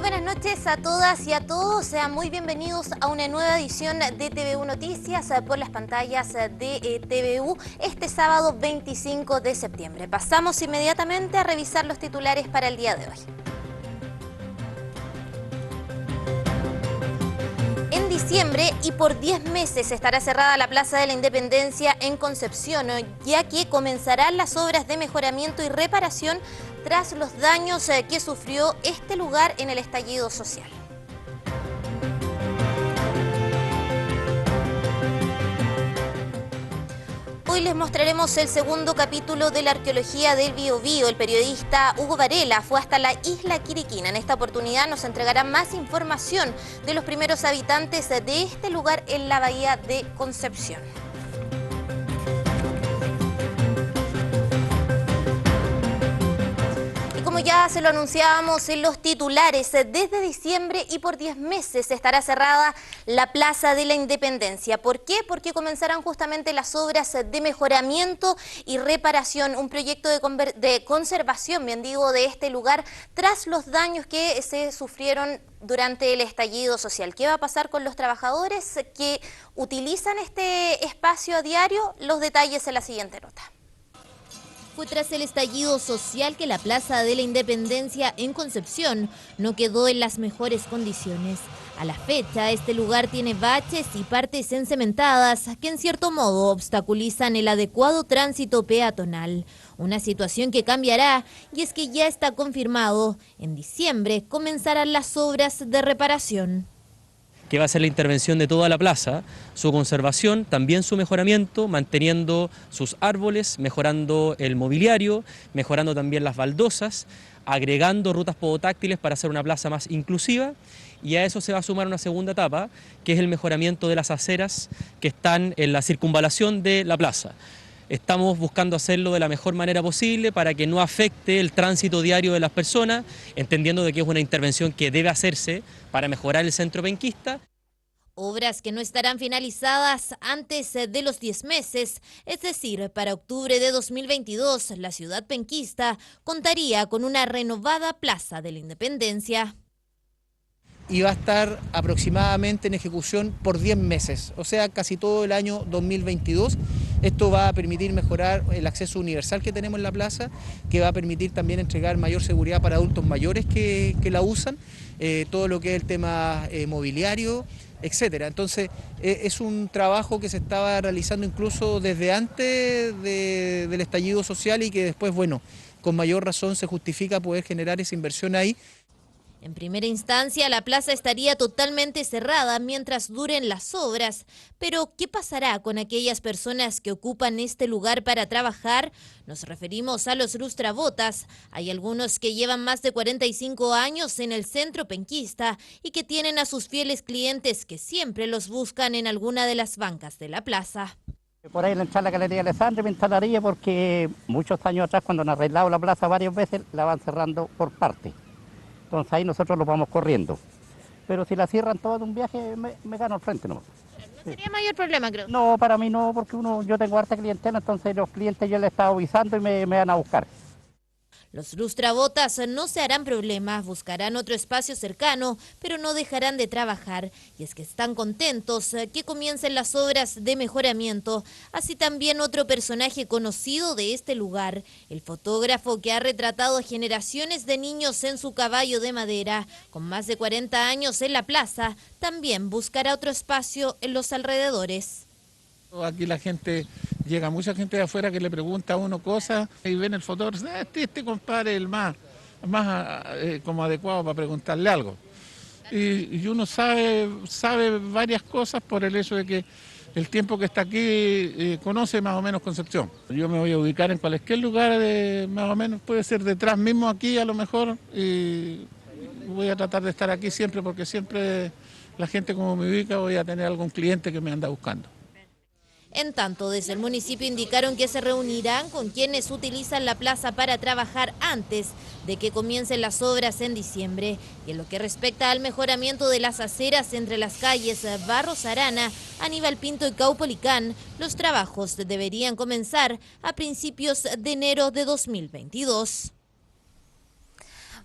buenas noches a todas y a todos. Sean muy bienvenidos a una nueva edición de TVU Noticias por las pantallas de TVU este sábado 25 de septiembre. Pasamos inmediatamente a revisar los titulares para el día de hoy. En diciembre y por 10 meses estará cerrada la Plaza de la Independencia en Concepción, ya que comenzarán las obras de mejoramiento y reparación tras los daños que sufrió este lugar en el estallido social. Hoy les mostraremos el segundo capítulo de la arqueología del Biobío. El periodista Hugo Varela fue hasta la isla Quiriquina. En esta oportunidad nos entregará más información de los primeros habitantes de este lugar en la bahía de Concepción. Como ya se lo anunciábamos en los titulares, desde diciembre y por 10 meses estará cerrada la Plaza de la Independencia. ¿Por qué? Porque comenzarán justamente las obras de mejoramiento y reparación, un proyecto de conservación, bien digo, de este lugar tras los daños que se sufrieron durante el estallido social. ¿Qué va a pasar con los trabajadores que utilizan este espacio a diario? Los detalles en la siguiente nota. Fue tras el estallido social que la Plaza de la Independencia en Concepción no quedó en las mejores condiciones. A la fecha, este lugar tiene baches y partes encementadas que en cierto modo obstaculizan el adecuado tránsito peatonal. Una situación que cambiará, y es que ya está confirmado, en diciembre comenzarán las obras de reparación. Que va a ser la intervención de toda la plaza, su conservación, también su mejoramiento, manteniendo sus árboles, mejorando el mobiliario, mejorando también las baldosas, agregando rutas podotáctiles para hacer una plaza más inclusiva, y a eso se va a sumar una segunda etapa, que es el mejoramiento de las aceras que están en la circunvalación de la plaza. Estamos buscando hacerlo de la mejor manera posible para que no afecte el tránsito diario de las personas, entendiendo de que es una intervención que debe hacerse para mejorar el centro penquista. Obras que no estarán finalizadas antes de los 10 meses, es decir, para octubre de 2022, la ciudad penquista contaría con una renovada Plaza de la Independencia. Y va a estar aproximadamente en ejecución por 10 meses, o sea, casi todo el año 2022. Esto va a permitir mejorar el acceso universal que tenemos en la plaza, que va a permitir también entregar mayor seguridad para adultos mayores que la usan, todo lo que es el tema mobiliario, etcétera. Entonces, es un trabajo que se estaba realizando incluso desde antes del estallido social y que después, bueno, con mayor razón se justifica poder generar esa inversión ahí. En primera instancia, la plaza estaría totalmente cerrada mientras duren las obras. Pero, ¿qué pasará con aquellas personas que ocupan este lugar para trabajar? Nos referimos a los lustrabotas. Hay algunos que llevan más de 45 años en el centro penquista y que tienen a sus fieles clientes que siempre los buscan en alguna de las bancas de la plaza. Por ahí en la entrada de la Galería Alessandra me instalaría porque muchos años atrás, cuando han arreglado la plaza varias veces, la van cerrando por parte. Entonces ahí nosotros los vamos corriendo. Pero si la cierran todo de un viaje, me gano al frente nomás. No sería mayor problema, creo. No, para mí no, porque yo tengo harta clientela, entonces los clientes yo les estaba avisando y me van a buscar. Los lustrabotas no se harán problemas, buscarán otro espacio cercano, pero no dejarán de trabajar. Y es que están contentos que comiencen las obras de mejoramiento. Así también otro personaje conocido de este lugar, el fotógrafo que ha retratado a generaciones de niños en su caballo de madera, con más de 40 años en la plaza, también buscará otro espacio en los alrededores. Aquí la gente, llega mucha gente de afuera que le pregunta a uno cosas y ven el fotógrafo, este compadre es el más como adecuado para preguntarle algo. Y uno sabe varias cosas por el hecho de que el tiempo que está aquí conoce más o menos Concepción. Yo me voy a ubicar en cualquier lugar, más o menos puede ser detrás mismo aquí a lo mejor, y voy a tratar de estar aquí siempre porque siempre la gente como me ubica voy a tener algún cliente que me anda buscando. En tanto, desde el municipio indicaron que se reunirán con quienes utilizan la plaza para trabajar antes de que comiencen las obras en diciembre. Y en lo que respecta al mejoramiento de las aceras entre las calles Barros Arana, Aníbal Pinto y Caupolicán, los trabajos deberían comenzar a principios de enero de 2022.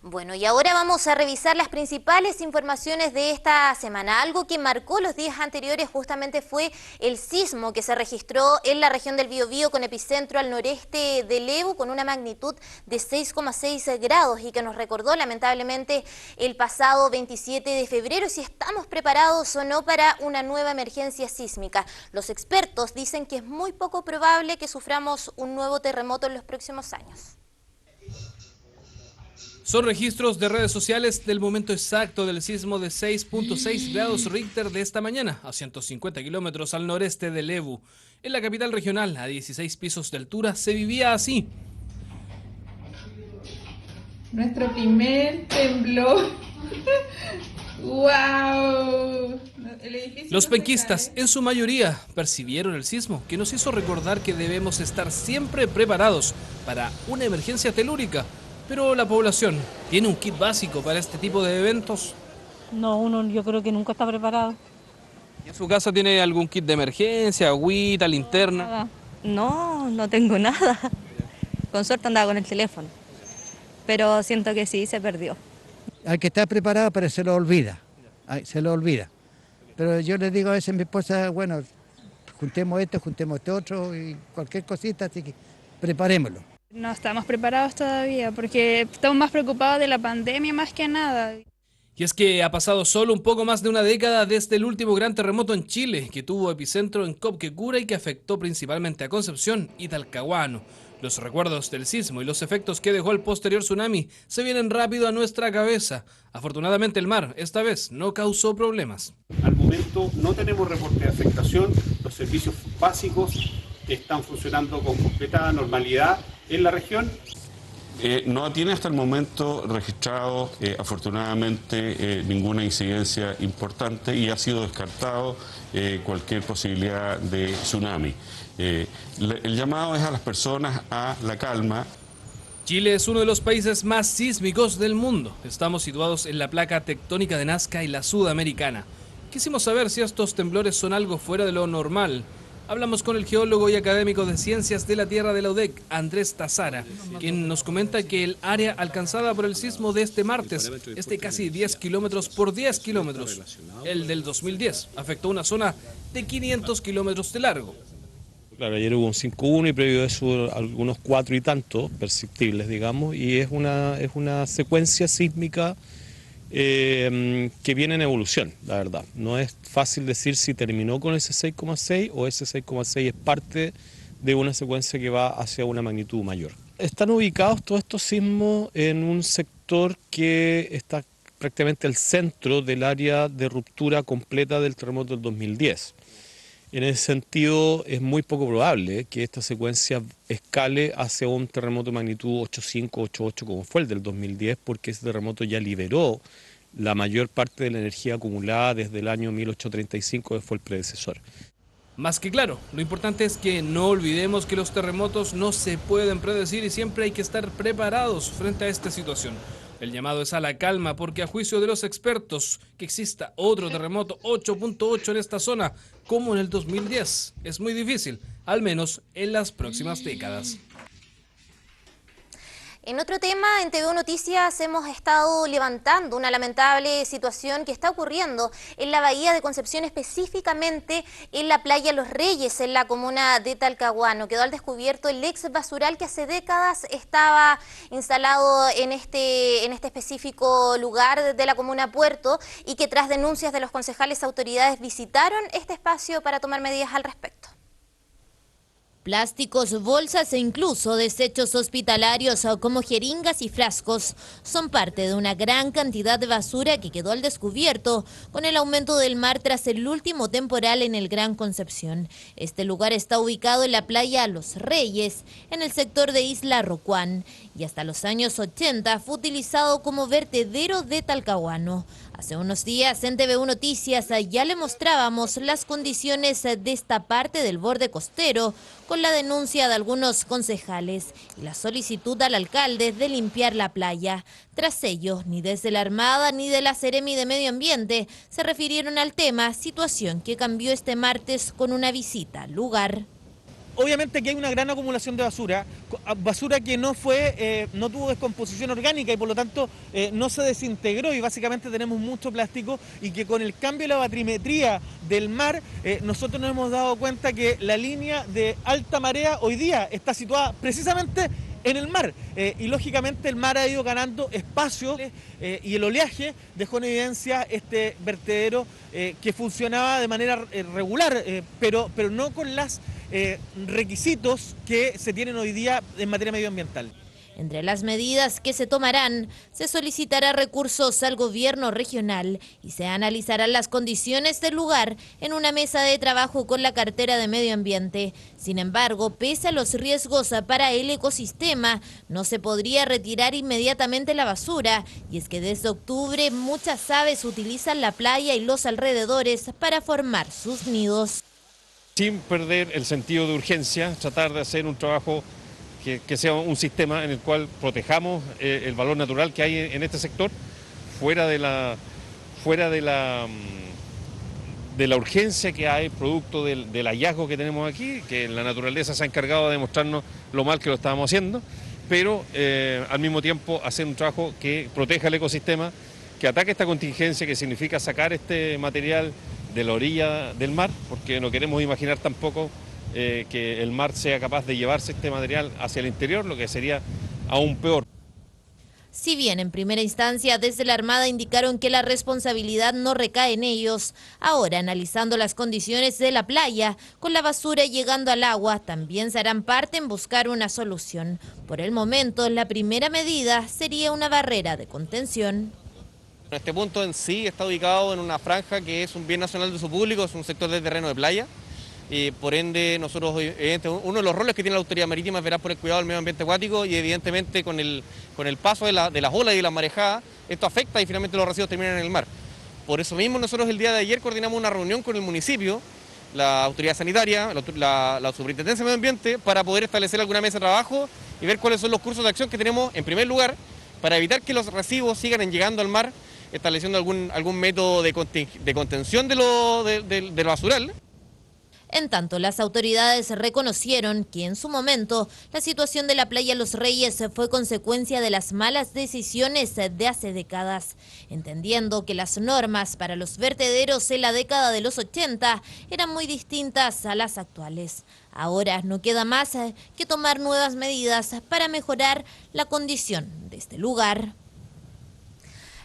Bueno, y ahora vamos a revisar las principales informaciones de esta semana. Algo que marcó los días anteriores justamente fue el sismo que se registró en la región del Biobío con epicentro al noreste de Lebu con una magnitud de 6,6 grados y que nos recordó lamentablemente el pasado 27 de febrero. Si estamos preparados o no para una nueva emergencia sísmica. Los expertos dicen que es muy poco probable que suframos un nuevo terremoto en los próximos años. Son registros de redes sociales del momento exacto del sismo de 6.6 grados Richter de esta mañana, a 150 kilómetros al noreste de Lebu. En la capital regional, a 16 pisos de altura, se vivía así. Nuestro primer temblor. ¡Wow! Los penquistas, en su mayoría, percibieron el sismo, que nos hizo recordar que debemos estar siempre preparados para una emergencia telúrica. Pero la población, ¿tiene un kit básico para este tipo de eventos? No, yo creo que nunca está preparado. ¿Y en su casa tiene algún kit de emergencia, agüita, linterna? Nada. No tengo nada. Con suerte andaba con el teléfono. Pero siento que sí, se perdió. Hay que estar preparado, pero se lo olvida. Se lo olvida. Pero yo le digo a veces a mi esposa, bueno, juntemos este otro y cualquier cosita, así que preparémoslo. No estamos preparados todavía porque estamos más preocupados de la pandemia más que nada. Y es que ha pasado solo un poco más de una década desde el último gran terremoto en Chile, que tuvo epicentro en Copquecura y que afectó principalmente a Concepción y Talcahuano. Los recuerdos del sismo y los efectos que dejó el posterior tsunami se vienen rápido a nuestra cabeza. Afortunadamente el mar, esta vez, no causó problemas. Al momento no tenemos reporte de afectación, los servicios básicos están funcionando con completa normalidad en la región. No tiene hasta el momento registrado, afortunadamente, ninguna incidencia importante y ha sido descartado cualquier posibilidad de tsunami. El llamado es a las personas a la calma. Chile es uno de los países más sísmicos del mundo. Estamos situados en la placa tectónica de Nazca y la Sudamericana. Quisimos saber si estos temblores son algo fuera de lo normal. Hablamos con el geólogo y académico de Ciencias de la Tierra de la UDEC, Andrés Tazara, quien nos comenta que el área alcanzada por el sismo de este martes es de casi 10 kilómetros por 10 kilómetros. El del 2010 afectó una zona de 500 kilómetros de largo. Claro, ayer hubo un 5.1 y previo a eso algunos 4 y tantos perceptibles, digamos, y es una secuencia sísmica que viene en evolución, la verdad. No es fácil decir si terminó con ese 6,6 o ese 6,6 es parte de una secuencia que va hacia una magnitud mayor. Están ubicados todos estos sismos en un sector que está prácticamente al centro del área de ruptura completa del terremoto del 2010. En ese sentido, es muy poco probable que esta secuencia escale hacia un terremoto de magnitud 8.5, 8.8 como fue el del 2010, porque ese terremoto ya liberó la mayor parte de la energía acumulada desde el año 1835, que fue el predecesor. Más que claro, lo importante es que no olvidemos que los terremotos no se pueden predecir y siempre hay que estar preparados frente a esta situación. El llamado es a la calma porque a juicio de los expertos que exista otro terremoto 8.8 en esta zona como en el 2010 es muy difícil, al menos en las próximas décadas. En otro tema, en TV Noticias hemos estado levantando una lamentable situación que está ocurriendo en la bahía de Concepción, específicamente en la playa Los Reyes, en la comuna de Talcahuano. Quedó al descubierto el ex basural que hace décadas estaba instalado en este específico lugar de la comuna Puerto y que tras denuncias de los concejales autoridades visitaron este espacio para tomar medidas al respecto. Plásticos, bolsas e incluso desechos hospitalarios como jeringas y frascos son parte de una gran cantidad de basura que quedó al descubierto con el aumento del mar tras el último temporal en el Gran Concepción. Este lugar está ubicado en la playa Los Reyes, en el sector de Isla Rocuán, y hasta los años 80 fue utilizado como vertedero de Talcahuano. Hace unos días en TV Noticias ya le mostrábamos las condiciones de esta parte del borde costero con la denuncia de algunos concejales y la solicitud al alcalde de limpiar la playa. Tras ello, ni desde la Armada ni de la Seremi de Medio Ambiente se refirieron al tema, situación que cambió este martes con una visita al lugar. Obviamente aquí hay una gran acumulación de basura que no tuvo descomposición orgánica y por lo tanto no se desintegró, y básicamente tenemos mucho plástico, y que con el cambio de la batrimetría del mar nosotros nos hemos dado cuenta que la línea de alta marea hoy día está situada precisamente en el mar, y lógicamente el mar ha ido ganando espacio y el oleaje dejó en evidencia este vertedero que funcionaba de manera regular, pero no con los requisitos que se tienen hoy día en materia medioambiental. Entre las medidas que se tomarán, se solicitará recursos al gobierno regional y se analizarán las condiciones del lugar en una mesa de trabajo con la cartera de Medio Ambiente. Sin embargo, pese a los riesgos para el ecosistema, no se podría retirar inmediatamente la basura, y es que desde octubre muchas aves utilizan la playa y los alrededores para formar sus nidos. Sin perder el sentido de urgencia, tratar de hacer un trabajo que sea un sistema en el cual protejamos el valor natural que hay en este sector, fuera de la urgencia que hay producto del hallazgo que tenemos aquí, que la naturaleza se ha encargado de demostrarnos lo mal que lo estábamos haciendo, pero al mismo tiempo hacer un trabajo que proteja el ecosistema, que ataque esta contingencia que significa sacar este material de la orilla del mar, porque no queremos imaginar tampoco que el mar sea capaz de llevarse este material hacia el interior, lo que sería aún peor. Si bien en primera instancia desde la Armada indicaron que la responsabilidad no recae en ellos, ahora analizando las condiciones de la playa, con la basura llegando al agua, también se harán parte en buscar una solución. Por el momento, la primera medida sería una barrera de contención. Este punto en sí está ubicado en una franja que es un bien nacional de uso público, es un sector de terreno de playa. Y por ende, nosotros, uno de los roles que tiene la autoridad marítima es velar por el cuidado del medio ambiente acuático, y evidentemente con el paso de las olas y de las marejadas, esto afecta y finalmente los residuos terminan en el mar. Por eso mismo nosotros el día de ayer coordinamos una reunión con el municipio, la autoridad sanitaria, la superintendencia de medio ambiente, para poder establecer alguna mesa de trabajo y ver cuáles son los cursos de acción que tenemos en primer lugar para evitar que los residuos sigan llegando al mar, estableciendo algún método de contención de lo basural. En tanto, las autoridades reconocieron que en su momento la situación de la playa Los Reyes fue consecuencia de las malas decisiones de hace décadas, entendiendo que las normas para los vertederos en la década de los 80 eran muy distintas a las actuales. Ahora no queda más que tomar nuevas medidas para mejorar la condición de este lugar.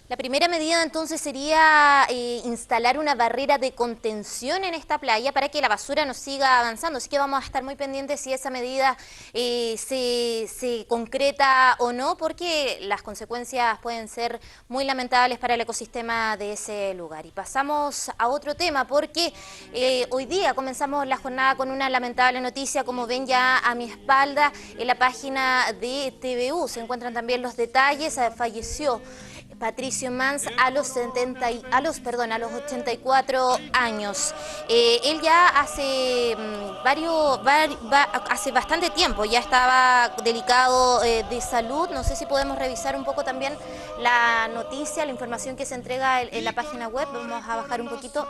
La primera medida entonces sería instalar una barrera de contención en esta playa para que la basura no siga avanzando. Así que vamos a estar muy pendientes si esa medida se concreta o no, porque las consecuencias pueden ser muy lamentables para el ecosistema de ese lugar. Y pasamos a otro tema, porque hoy día comenzamos la jornada con una lamentable noticia, como ven ya a mi espalda en la página de TVU. Se encuentran también los detalles. Falleció Patricio Mans a los 84 años. Él ya hace hace bastante tiempo ya estaba delicado de salud. No sé si podemos revisar un poco también la noticia, la información que se entrega en la página web. Vamos a bajar un poquito.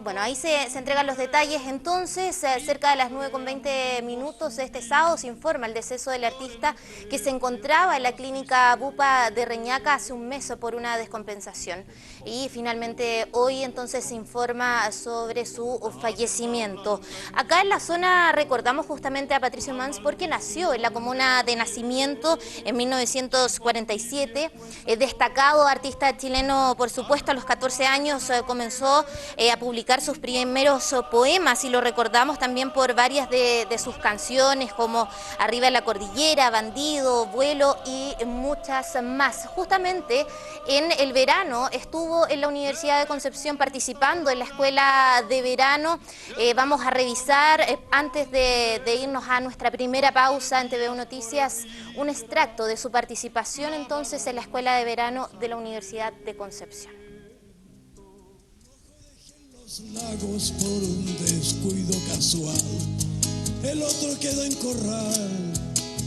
Bueno, ahí se entregan los detalles. Entonces, cerca de las 9:20 de este sábado se informa el deceso del artista, que se encontraba en la clínica Bupa de Reñaca hace un mes por una descompensación. Y finalmente hoy entonces se informa sobre su fallecimiento. Acá en la zona recordamos justamente a Patricio Mans porque nació en la comuna de Nacimiento en 1947. Destacado artista chileno, por supuesto, a los 14 años comenzó a publicar sus primeros poemas, y lo recordamos también por varias de sus canciones, como Arriba de la Cordillera, Bandido, Vuelo y muchas más. Justamente en el verano estuvo en la Universidad de Concepción participando en la escuela de verano. Vamos a revisar, antes de irnos a nuestra primera pausa en TVU Noticias, un extracto de su participación entonces en la escuela de verano de la Universidad de Concepción. Los lagos por un descuido casual, el otro quedó en corral,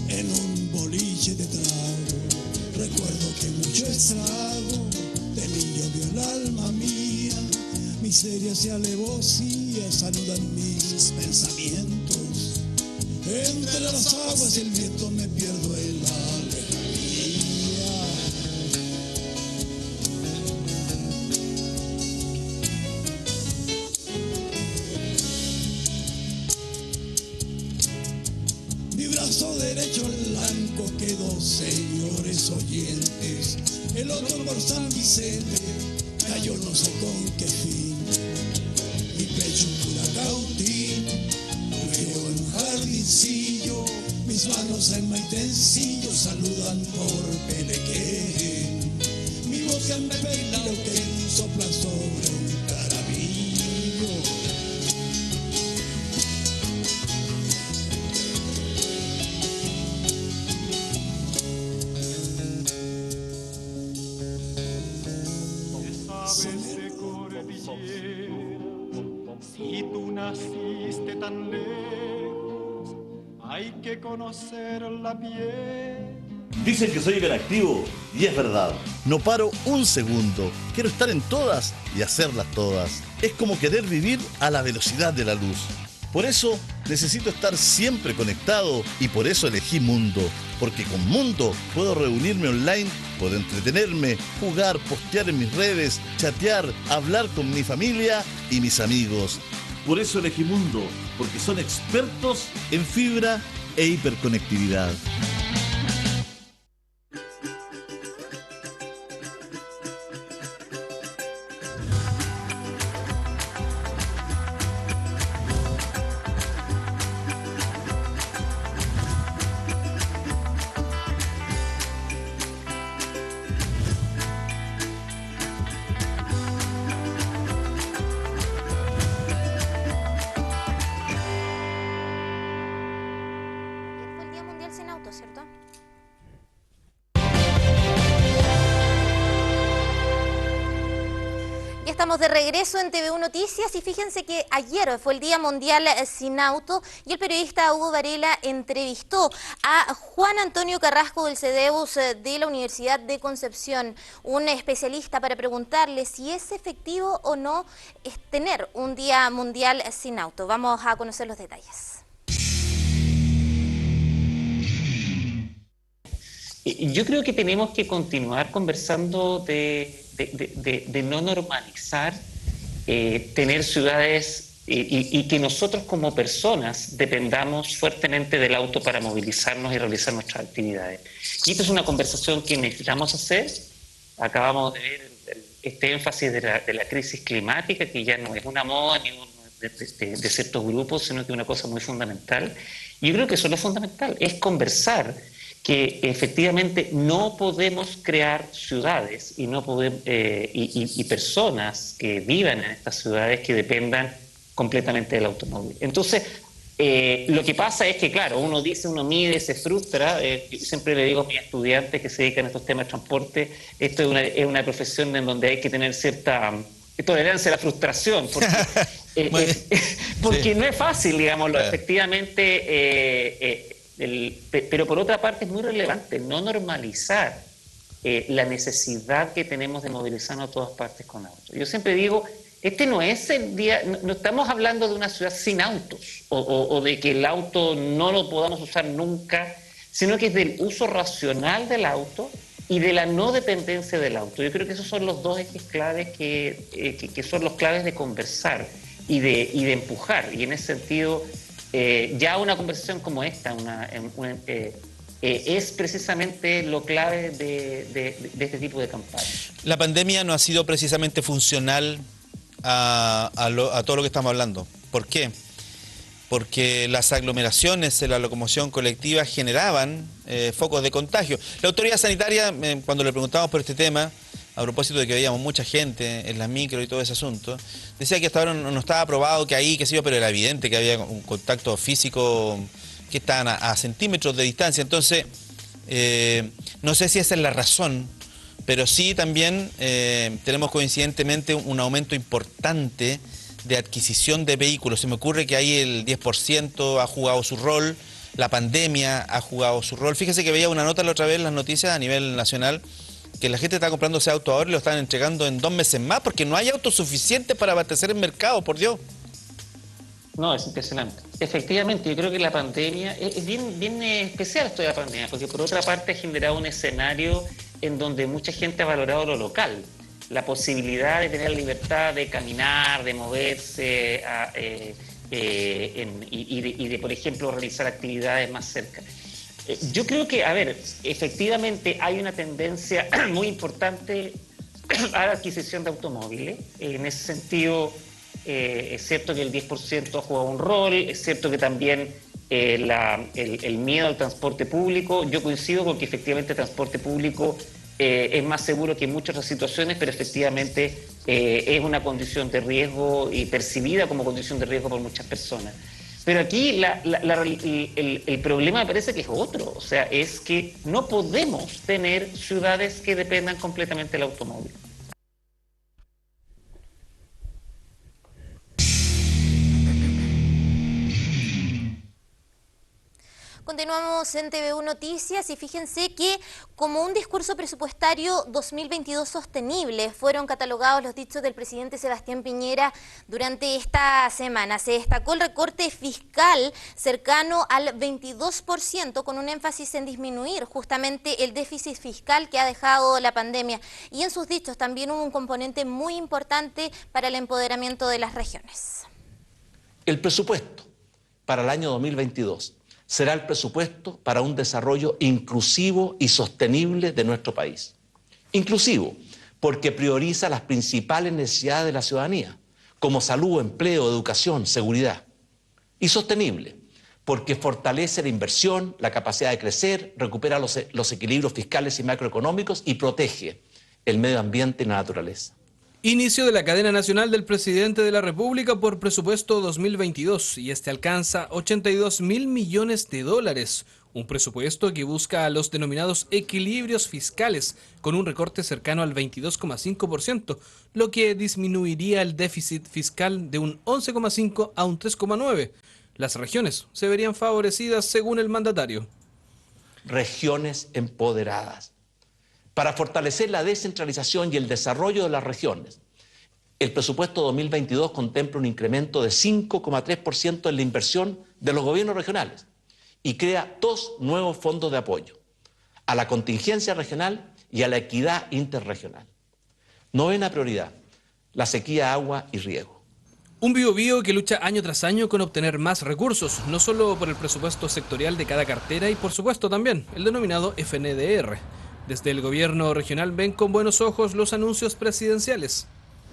en un boliche de trago. Recuerdo que mucho estrago de niño vio el alma mía, mi miseria se alevosía, anudan mis pensamientos. Entre las aguas y el viento me pierdo en la lejanía. Mi brazo derecho blanco quedó, señores oyentes. El otro por San Vicente cayó no sé con qué fin. Mi pecho pura cautín, veo en un jardincillo. Mis manos en maitencillo saludan por Pelequén. Mi boca en Pelequén sopla sobre un carabillo. Si tú naciste tan lejos, hay que conocer la piel. Dicen que soy hiperactivo y es verdad. No paro un segundo. Quiero estar en todas y hacerlas todas. Es como querer vivir a la velocidad de la luz. Por eso necesito estar siempre conectado y por eso elegí Mundo. Porque con Mundo puedo reunirme online, puedo entretenerme, jugar, postear en mis redes, chatear, hablar con mi familia y mis amigos. Por eso elegí Mundo, porque son expertos en fibra e hiperconectividad. ¿Cierto? Ya estamos de regreso en TVU Noticias y fíjense que ayer fue el Día Mundial Sin Auto y el periodista Hugo Varela entrevistó a Juan Antonio Carrasco del CEDEUS de la Universidad de Concepción, un especialista, para preguntarle si es efectivo o no tener un Día Mundial Sin Auto. Vamos a conocer los detalles. Yo creo que tenemos que continuar conversando de no normalizar tener ciudades y que nosotros como personas dependamos fuertemente del auto para movilizarnos y realizar nuestras actividades. Y esta es una conversación que necesitamos hacer. Acabamos de ver este énfasis de la crisis climática, que ya no es una moda ni de ciertos grupos, sino que es una cosa muy fundamental. Y yo creo que eso es lo fundamental, es conversar que efectivamente no podemos crear ciudades y no podemos, y personas que vivan en estas ciudades que dependan completamente del automóvil. Entonces, lo que pasa es que, claro, uno dice, uno mide, se frustra. Yo siempre le digo a mis estudiantes que se dedican a estos temas de transporte, esto es una profesión en donde hay que tener cierta tolerancia a la frustración, porque no es fácil, digámoslo, efectivamente. Pero por otra parte es muy relevante no normalizar la necesidad que tenemos de movilizarnos a todas partes con autos. Yo siempre digo, este no es el día, no estamos hablando de una ciudad sin autos o de que el auto no lo podamos usar nunca, sino que es del uso racional del auto y de la no dependencia del auto. Yo creo que esos son los dos ejes claves que son los claves de conversar y de empujar. Y en ese sentido, ya una conversación como esta es precisamente lo clave de este tipo de campaña. La pandemia no ha sido precisamente funcional a todo lo que estamos hablando. ¿Por qué? Porque las aglomeraciones en la locomoción colectiva generaban focos de contagio. La autoridad sanitaria, cuando le preguntamos por este tema, a propósito de que veíamos mucha gente en las micros y todo ese asunto, decía que hasta ahora no estaba probado que ahí, qué sé yo, pero era evidente que había un contacto físico, que estaban a centímetros de distancia. Entonces, no sé si esa es la razón, pero sí también tenemos coincidentemente un aumento importante de adquisición de vehículos. Se me ocurre que ahí el 10% ha jugado su rol, la pandemia ha jugado su rol. Fíjese que veía una nota la otra vez en las noticias a nivel nacional, que la gente está comprando ese auto ahora y lo están entregando en 2 meses más, porque no hay autos suficientes para abastecer el mercado, por Dios. No, es impresionante. Efectivamente, yo creo que la pandemia, es bien especial esto de la pandemia, porque por otra parte ha generado un escenario en donde mucha gente ha valorado lo local, la posibilidad de tener libertad de caminar, de moverse y de, por ejemplo, realizar actividades más cerca. Yo creo que, a ver, efectivamente hay una tendencia muy importante a la adquisición de automóviles. En ese sentido, es cierto que el 10% ha jugado un rol, es cierto que también el miedo al transporte público. Yo coincido con que efectivamente el transporte público es más seguro que en muchas otras situaciones, pero efectivamente es una condición de riesgo y percibida como condición de riesgo por muchas personas. Pero aquí el problema me parece que es otro, o sea, es que no podemos tener ciudades que dependan completamente del automóvil. Continuamos en TVU Noticias y fíjense que como un discurso presupuestario 2022 sostenible fueron catalogados los dichos del presidente Sebastián Piñera durante esta semana. Se destacó el recorte fiscal cercano al 22% con un énfasis en disminuir justamente el déficit fiscal que ha dejado la pandemia. Y en sus dichos también hubo un componente muy importante para el empoderamiento de las regiones. El presupuesto para el año 2022 será el presupuesto para un desarrollo inclusivo y sostenible de nuestro país. Inclusivo, porque prioriza las principales necesidades de la ciudadanía, como salud, empleo, educación, seguridad. Y sostenible, porque fortalece la inversión, la capacidad de crecer, recupera los equilibrios fiscales y macroeconómicos y protege el medio ambiente y la naturaleza. Inicio de la cadena nacional del presidente de la República por presupuesto 2022 y este alcanza 82.000 millones de dólares. Un presupuesto que busca los denominados equilibrios fiscales con un recorte cercano al 22,5%, lo que disminuiría el déficit fiscal de un 11,5 a un 3,9. Las regiones se verían favorecidas según el mandatario. Regiones empoderadas. Para fortalecer la descentralización y el desarrollo de las regiones, el presupuesto 2022 contempla un incremento de 5,3% en la inversión de los gobiernos regionales y crea 2 nuevos fondos de apoyo, a la contingencia regional y a la equidad interregional. Novena prioridad, la sequía, agua y riego. Un Biobío que lucha año tras año con obtener más recursos, no solo por el presupuesto sectorial de cada cartera y por supuesto también el denominado FNDR. Desde el gobierno regional ven con buenos ojos los anuncios presidenciales.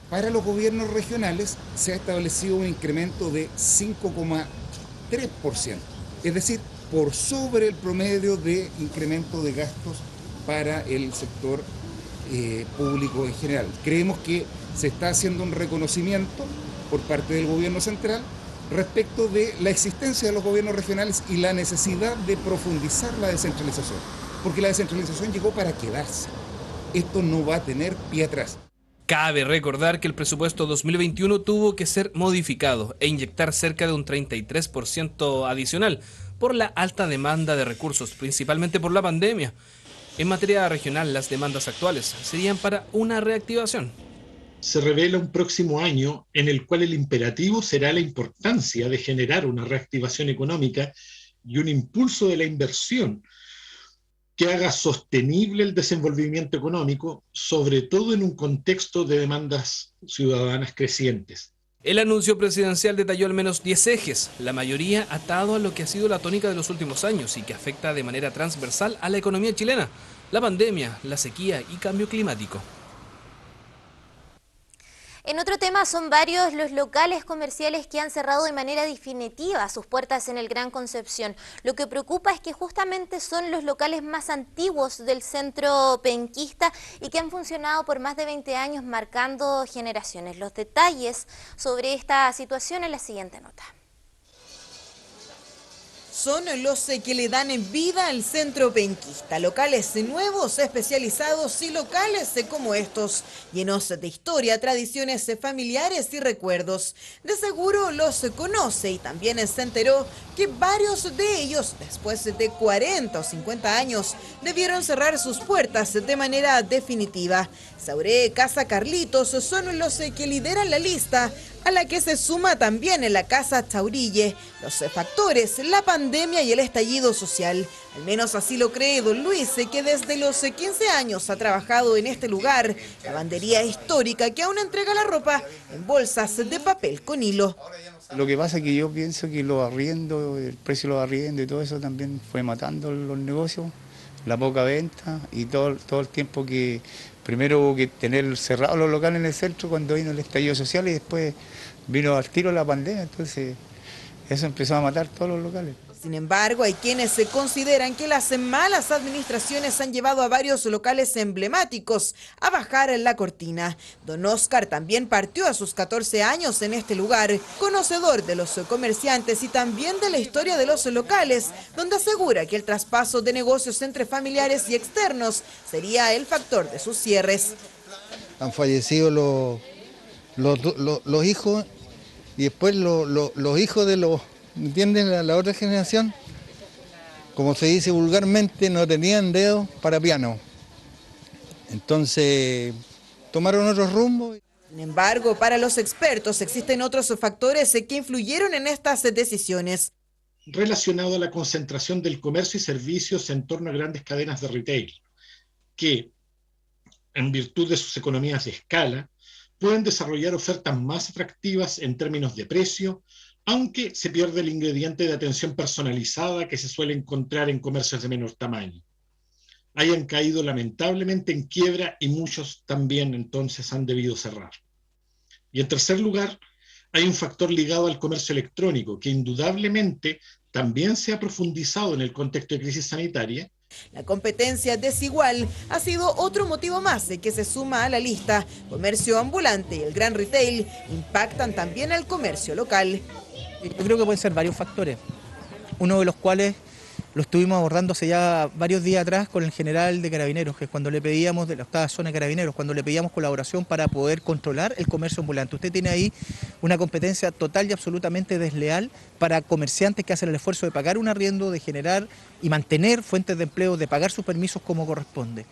Para los gobiernos regionales se ha establecido un incremento de 5,3%, es decir, por sobre el promedio de incremento de gastos para el sector público en general. Creemos que se está haciendo un reconocimiento por parte del gobierno central respecto de la existencia de los gobiernos regionales y la necesidad de profundizar la descentralización. Porque la descentralización llegó para quedarse. Esto no va a tener pie atrás. Cabe recordar que el presupuesto 2021 tuvo que ser modificado e inyectar cerca de un 33% adicional por la alta demanda de recursos, principalmente por la pandemia. En materia regional, las demandas actuales serían para una reactivación. Se revela un próximo año en el cual el imperativo será la importancia de generar una reactivación económica y un impulso de la inversión que haga sostenible el desenvolvimiento económico, sobre todo en un contexto de demandas ciudadanas crecientes. El anuncio presidencial detalló al menos 10 ejes, la mayoría atado a lo que ha sido la tónica de los últimos años y que afecta de manera transversal a la economía chilena, la pandemia, la sequía y cambio climático. En otro tema, son varios los locales comerciales que han cerrado de manera definitiva sus puertas en el Gran Concepción. Lo que preocupa es que justamente son los locales más antiguos del centro penquista y que han funcionado por más de 20 años, marcando generaciones. Los detalles sobre esta situación en la siguiente nota. son los que le dan vida al centro penquista. Locales nuevos, especializados y locales como estos, llenos de historia, tradiciones familiares y recuerdos. De seguro los conoce y también se enteró que varios de ellos, después de 40 o 50 años, debieron cerrar sus puertas de manera definitiva. Sauré, Casa Carlitos son los que lideran la lista, a la que se suma también la Casa Chaurille, los factores, la pandemia y el estallido social. Al menos así lo cree don Luis, que desde los 15 años ha trabajado en este lugar, lavandería histórica que aún entrega la ropa en bolsas de papel con hilo. Lo que pasa es que yo pienso que los arriendos, el precio de los arriendos y todo eso también fue matando los negocios, la poca venta y todo el tiempo que primero hubo que tener cerrados los locales en el centro cuando vino el estallido social y después vino al tiro la pandemia, entonces eso empezó a matar todos los locales. Sin embargo, hay quienes se consideran que las malas administraciones han llevado a varios locales emblemáticos a bajar la cortina. Don Oscar también partió a sus 14 años en este lugar, conocedor de los comerciantes y también de la historia de los locales, donde asegura que el traspaso de negocios entre familiares y externos sería el factor de sus cierres. Han fallecido los hijos y después los hijos de los... ¿Entienden? La otra generación, como se dice vulgarmente, no tenían dedos para piano. Entonces, tomaron otros rumbos. Sin embargo, para los expertos existen otros factores que influyeron en estas decisiones. Relacionado a la concentración del comercio y servicios en torno a grandes cadenas de retail, que, en virtud de sus economías de escala, pueden desarrollar ofertas más atractivas en términos de precio, aunque se pierde el ingrediente de atención personalizada que se suele encontrar en comercios de menor tamaño. Hayan caído lamentablemente en quiebra y muchos también entonces han debido cerrar. Y en tercer lugar, hay un factor ligado al comercio electrónico que indudablemente también se ha profundizado en el contexto de crisis sanitaria. La competencia desigual ha sido otro motivo más de que se suma a la lista. Comercio ambulante y el gran retail impactan también al comercio local. Yo creo que pueden ser varios factores, uno de los cuales lo estuvimos abordando hace ya varios días atrás con el general de Carabineros, que es cuando le pedíamos, de la octava zona de Carabineros, cuando le pedíamos colaboración para poder controlar el comercio ambulante. Usted tiene ahí una competencia total y absolutamente desleal para comerciantes que hacen el esfuerzo de pagar un arriendo, de generar y mantener fuentes de empleo, de pagar sus permisos como corresponde.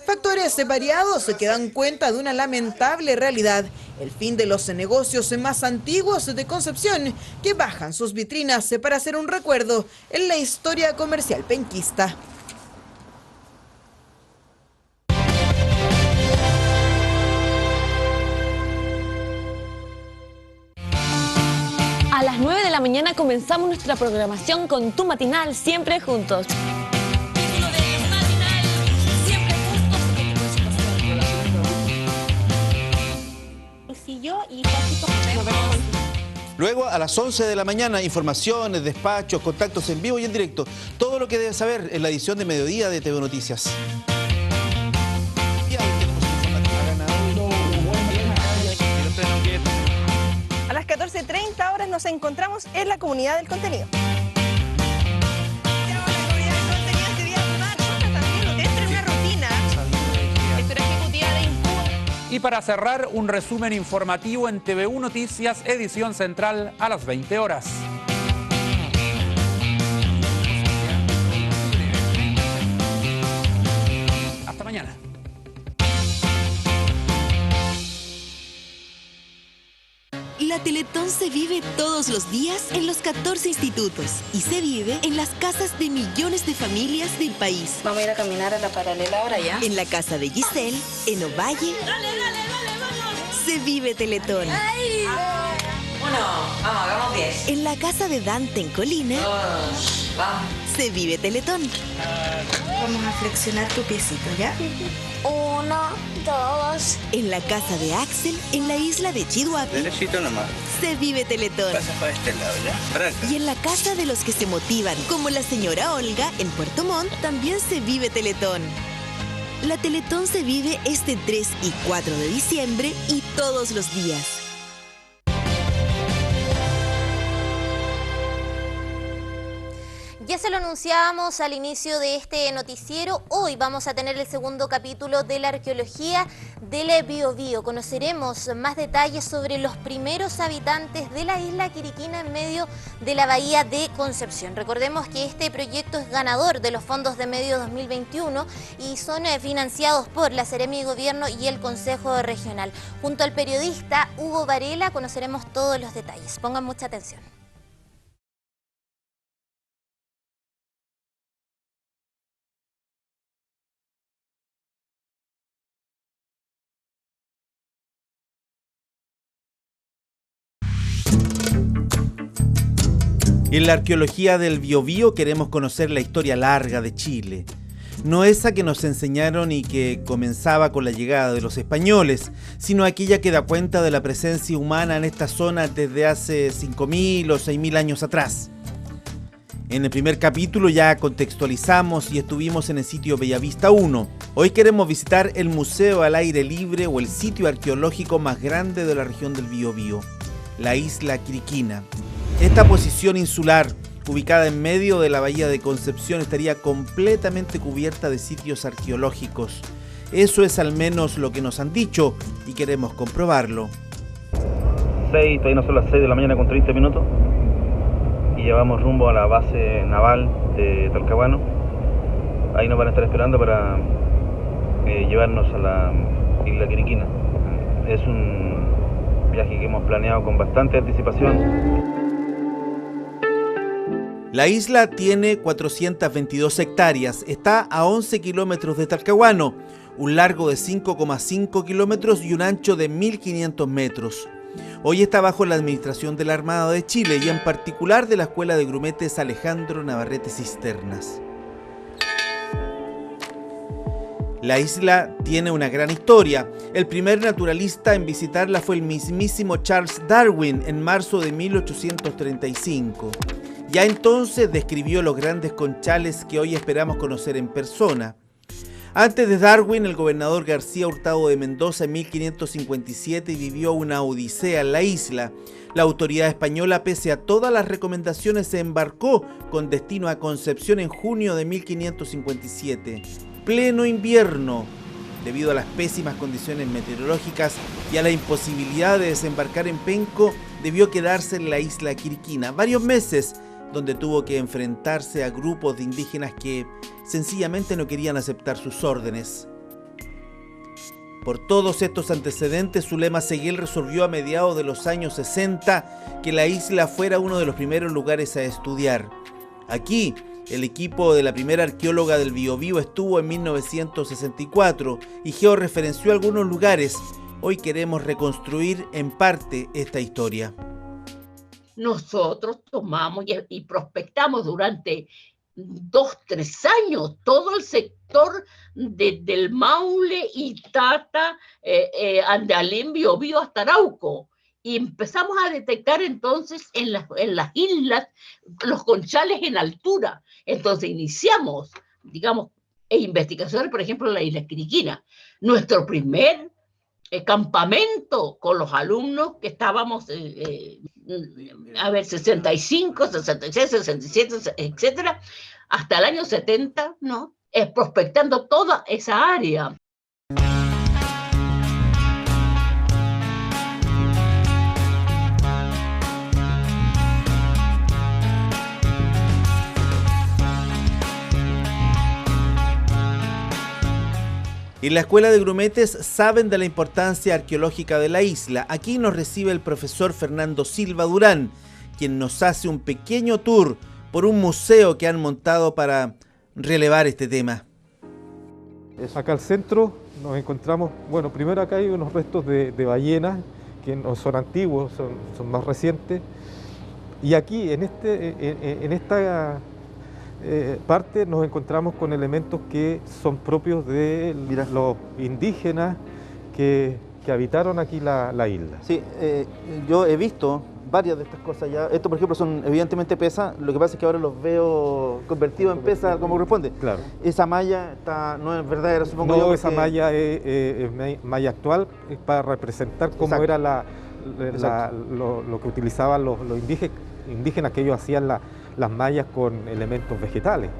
Factores variados que dan cuenta de una lamentable realidad, el fin de los negocios más antiguos de Concepción que bajan sus vitrinas para hacer un recuerdo en la historia comercial penquista. A las 9 de la mañana comenzamos nuestra programación con Tu Matinal, siempre juntos. Luego, a las 11 de la mañana, informaciones, despachos, contactos en vivo y en directo. Todo lo que debes saber en la edición de mediodía de TV Noticias. A las 14:30 horas nos encontramos en la comunidad del contenido. Y para cerrar, un resumen informativo en TVU Noticias, edición central a las 20 horas. Hasta mañana. La Teletón se vive todos los días en los 14 institutos y se vive en las casas de millones de familias del país. Vamos a ir a caminar a la paralela ahora ya. En la casa de Giselle, en Ovalle. Dale, vamos. Se vive Teletón. ¡Ay! 1, vamos, hagamos 10. En la casa de Dante, en Colina. 2, vamos. Se vive Teletón. Vamos a flexionar tu piecito, ¿ya? 1, 2. En la casa de Axel, en la isla de Chihuahua. Derechito nomás. Se vive Teletón. Pasa para este lado, ¿ya? Para acá. Y en la casa de los que se motivan, como la señora Olga, en Puerto Montt, también se vive Teletón. La Teletón se vive este 3 y 4 de diciembre y todos los días. Ya se lo anunciábamos al inicio de este noticiero. Hoy vamos a tener el segundo capítulo de la arqueología del Biobío. Conoceremos más detalles sobre los primeros habitantes de la isla Quiriquina en medio de la bahía de Concepción. Recordemos que este proyecto es ganador de los fondos de Medio 2021 y son financiados por la Seremi de Gobierno y el Consejo Regional. Junto al periodista Hugo Varela conoceremos todos los detalles. Pongan mucha atención. En la arqueología del Biobío queremos conocer la historia larga de Chile. No esa que nos enseñaron y que comenzaba con la llegada de los españoles, sino aquella que da cuenta de la presencia humana en esta zona desde hace 5.000 o 6.000 años atrás. En el primer capítulo ya contextualizamos y estuvimos en el sitio Bellavista 1. Hoy queremos visitar el Museo al Aire Libre o el sitio arqueológico más grande de la región del Biobío, la isla Quiriquina. Esta posición insular, ubicada en medio de la bahía de Concepción, estaría completamente cubierta de sitios arqueológicos. Eso es al menos lo que nos han dicho y queremos comprobarlo. Todavía no son las 6 de la mañana con 30 minutos y ya vamos rumbo a la base naval de Talcahuano. Ahí nos van a estar esperando para llevarnos a la isla Quiriquina. Es un viaje que hemos planeado con bastante anticipación. La isla tiene 422 hectáreas, está a 11 kilómetros de Talcahuano, un largo de 5,5 kilómetros y un ancho de 1.500 metros. Hoy está bajo la administración de la Armada de Chile y en particular de la Escuela de Grumetes Alejandro Navarrete Cisternas. La isla tiene una gran historia. El primer naturalista en visitarla fue el mismísimo Charles Darwin en marzo de 1835. Ya entonces describió los grandes conchales que hoy esperamos conocer en persona. Antes de Darwin, el gobernador García Hurtado de Mendoza en 1557 vivió una odisea en la isla. La autoridad española, pese a todas las recomendaciones, se embarcó con destino a Concepción en junio de 1557. Pleno invierno. Debido a las pésimas condiciones meteorológicas y a la imposibilidad de desembarcar en Penco, debió quedarse en la isla Quiriquina varios meses, donde tuvo que enfrentarse a grupos de indígenas que sencillamente no querían aceptar sus órdenes. Por todos estos antecedentes, Zulema Seguel resolvió a mediados de los años 60 que la isla fuera uno de los primeros lugares a estudiar. Aquí, el equipo de la primera arqueóloga del Biobío estuvo en 1964 y georreferenció algunos lugares. Hoy queremos reconstruir en parte esta historia. Nosotros tomamos y prospectamos durante 2-3 años todo el sector del Maule, Itata, Andalén, Biobío hasta Arauco. Y empezamos a detectar entonces en las islas los conchales en altura. Entonces iniciamos, digamos, investigaciones, por ejemplo, en la isla Quiriquina. Nuestro primer campamento con los alumnos que estábamos, 65, 66, 67, etcétera, hasta el año 70, ¿no? Prospectando toda esa área. En la Escuela de Grumetes saben de la importancia arqueológica de la isla. Aquí nos recibe el profesor Fernando Silva Durán, quien nos hace un pequeño tour por un museo que han montado para relevar este tema. Acá al centro nos encontramos, bueno, primero acá hay unos restos de ballenas que no son antiguos, son más recientes. Y aquí, en esta parte, nos encontramos con elementos que son propios de los indígenas que habitaron aquí la isla. Sí, yo he visto varias de estas cosas ya. Esto, por ejemplo, son evidentemente pesas. Lo que pasa es que ahora los veo convertidos en pesas como corresponde. Claro. Esa malla no es verdadera, supongo yo. No, esa malla es malla actual, es para representar cómo era lo que utilizaban los indígenas, que ellos hacían las mallas con elementos vegetales.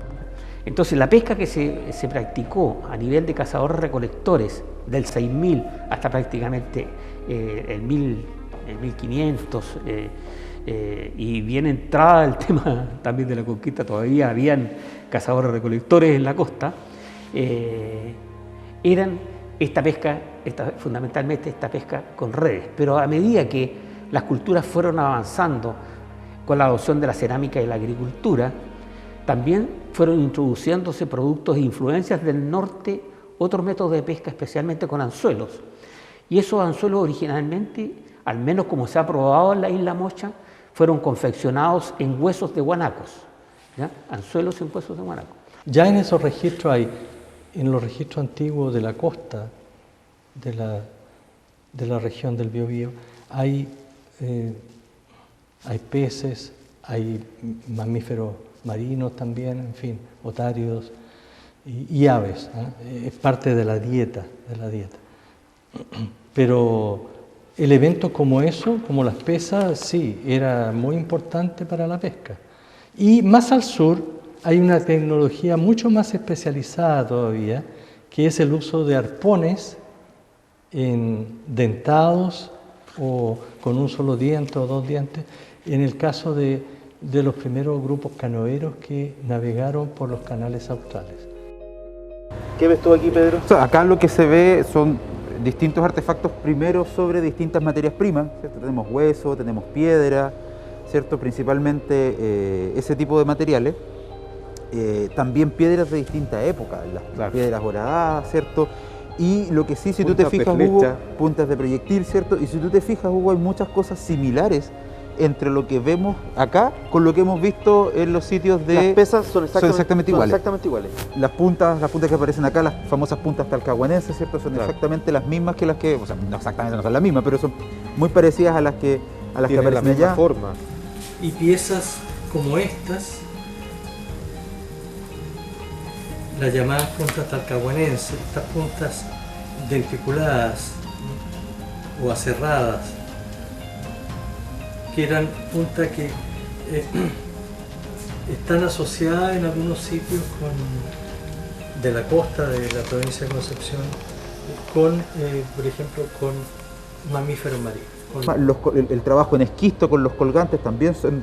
Entonces la pesca que se practicó a nivel de cazadores-recolectores del 6000 hasta prácticamente el 1500 y bien entrada el tema también de la conquista, todavía habían cazadores-recolectores en la costa, eran esta pesca, fundamentalmente esta pesca con redes, pero a medida que las culturas fueron avanzando con la adopción de la cerámica y la agricultura, también fueron introduciéndose productos e influencias del norte, otros métodos de pesca, especialmente con anzuelos. Y esos anzuelos originalmente, al menos como se ha probado en la isla Mocha, fueron confeccionados en huesos de guanacos, ¿ya? Anzuelos en huesos de guanacos. Ya en esos registros hay, en los registros antiguos de la costa de la región del Biobío, hay peces, hay mamíferos marinos también, en fin, otáridos y aves, ¿eh? Es parte de la dieta, Pero elementos como eso, como las pesas, sí, era muy importante para la pesca. Y más al sur hay una tecnología mucho más especializada todavía, que es el uso de arpones dentados o con un solo diente o dos dientes, en el caso de los primeros grupos canoeros que navegaron por los canales australes. ¿Qué ves tú aquí, Pedro? O sea, acá lo que se ve son distintos artefactos primero sobre distintas materias primas, ¿cierto? Tenemos hueso, tenemos piedra, ¿cierto? Principalmente ese tipo de materiales. También piedras de distintas épocas, las piedras horadadas, ¿cierto? Y lo que sí, si tú te fijas, Hugo, puntas de proyectil, ¿cierto? Y si tú te fijas, Hugo, hay muchas cosas similares entre lo que vemos acá con lo que hemos visto en los sitios de... Las pesas son exactamente iguales. Las puntas que aparecen acá, las famosas puntas talcahuanenses, ¿cierto? Son exactamente las mismas que las que... O sea, no exactamente no son las mismas, pero son muy parecidas a las que aparecen la misma allá. Forma. Y piezas como estas, las llamadas puntas talcahuanenses, estas puntas denticuladas o aserradas, que eran puntas que están asociadas en algunos sitios de la costa de la provincia de Concepción con, por ejemplo, con mamíferos marinos. El trabajo en esquisto con los colgantes también son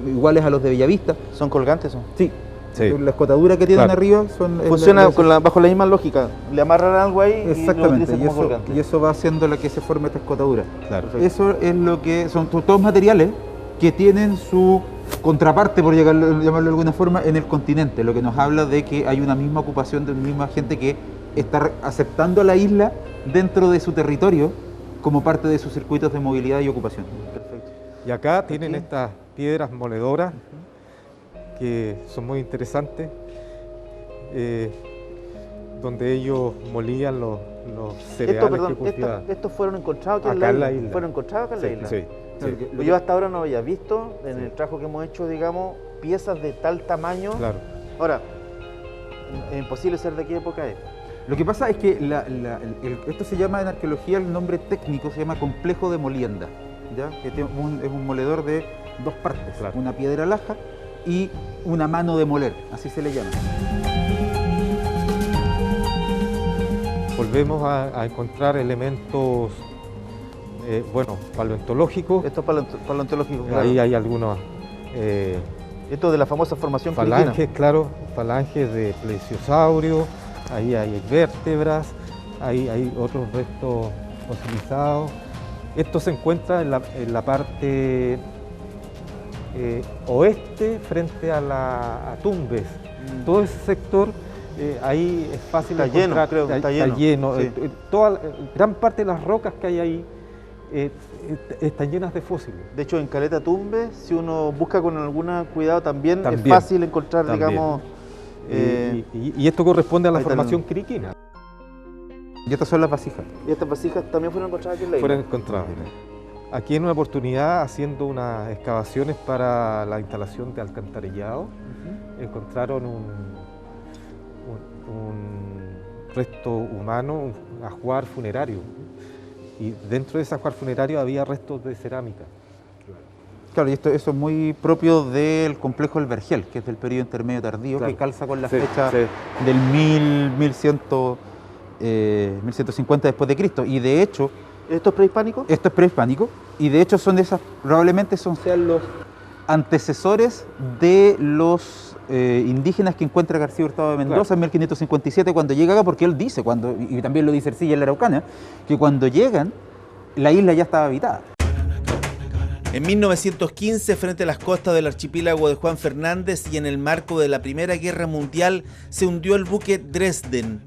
iguales a los de Bellavista. ¿Son colgantes? Sí. La escotadura que tienen arriba funciona bajo la misma lógica. Le amarran algo ahí exactamente, y eso va haciendo la que se forme esta escotadura. Eso es lo que son todos materiales que tienen su contraparte, por llamarlo de alguna forma, en el continente, lo que nos habla de que hay una misma ocupación de una misma gente que está aceptando a la isla dentro de su territorio como parte de sus circuitos de movilidad y ocupación. Perfecto. Y acá tienen estas piedras moledoras que son muy interesantes, donde ellos molían los cereales que cultivaban. ¿Estos fueron encontrados acá en la isla? ¿Fueron encontrados acá en la isla? Sí. Yo hasta ahora no había visto en el trabajo que hemos hecho, digamos, piezas de tal tamaño. Claro. Ahora, es imposible ser de qué época es. Lo que pasa es que esto se llama en arqueología, el nombre técnico se llama complejo de molienda, ¿ya? Que es un moledor de dos partes, una piedra laja y una mano de moler, así se le llama. Volvemos a encontrar elementos, paleontológicos. Esto es paleontológico, claro. Ahí hay algunos... esto de la famosa formación falanges, critina. claro, falanges de plesiosaurio, ahí hay vértebras, hay otros restos fosilizados. Esto se encuentra en la parte oeste, frente a Tumbes. Todo ese sector, ahí es fácil encontrar. Está lleno. Sí. Gran parte de las rocas que hay ahí están llenas de fósiles. De hecho, en Caleta Tumbes, si uno busca con algún cuidado, también es fácil encontrar, digamos... y esto corresponde a la formación criquina. Y estas son las vasijas. ¿Y estas vasijas también fueron encontradas aquí en la isla? Fueron encontradas. Aquí en una oportunidad, haciendo unas excavaciones para la instalación de alcantarillado, encontraron un resto humano, un ajuar funerario. Y dentro de ese ajuar funerario había restos de cerámica. Claro, y eso es muy propio del complejo del Vergel, que es del periodo intermedio tardío, claro, que calza con la fecha del 1150 después de Cristo. Y de hecho... ¿Esto es prehispánico? Esto es prehispánico, y de hecho son de esas, probablemente sean los antecesores de los indígenas que encuentra García Hurtado de Mendoza, claro, en 1557 cuando llega acá, porque él dice, y también lo dice Ercilla en la Araucana, que cuando llegan, la isla ya estaba habitada. En 1915, frente a las costas del archipiélago de Juan Fernández y en el marco de la Primera Guerra Mundial, se hundió el buque Dresden.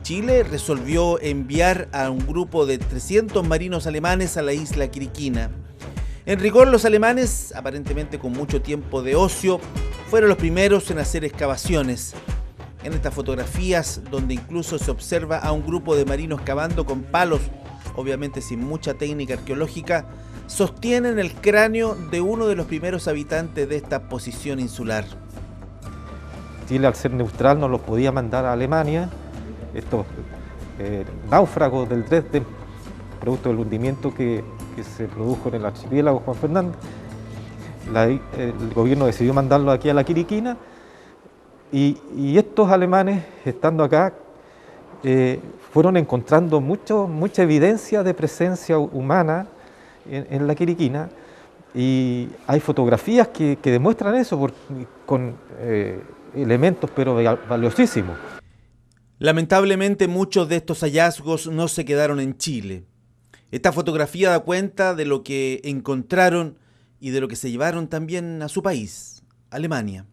Chile resolvió enviar a un grupo de 300 marinos alemanes a la isla Quiriquina. En rigor, los alemanes, aparentemente con mucho tiempo de ocio, fueron los primeros en hacer excavaciones. En estas fotografías, donde incluso se observa a un grupo de marinos cavando con palos, obviamente sin mucha técnica arqueológica, sostienen el cráneo de uno de los primeros habitantes de esta posición insular. Chile, al ser neutral, no los podía mandar a Alemania. Estos náufragos del Dresden, producto del hundimiento que se produjo en el archipiélago Juan Fernández, el gobierno decidió mandarlo aquí a la Quiriquina, y estos alemanes, estando acá, fueron encontrando mucha evidencia de presencia humana en la Quiriquina, y hay fotografías que demuestran eso con elementos pero valiosísimos. Lamentablemente, muchos de estos hallazgos no se quedaron en Chile. Esta fotografía da cuenta de lo que encontraron y de lo que se llevaron también a su país, Alemania.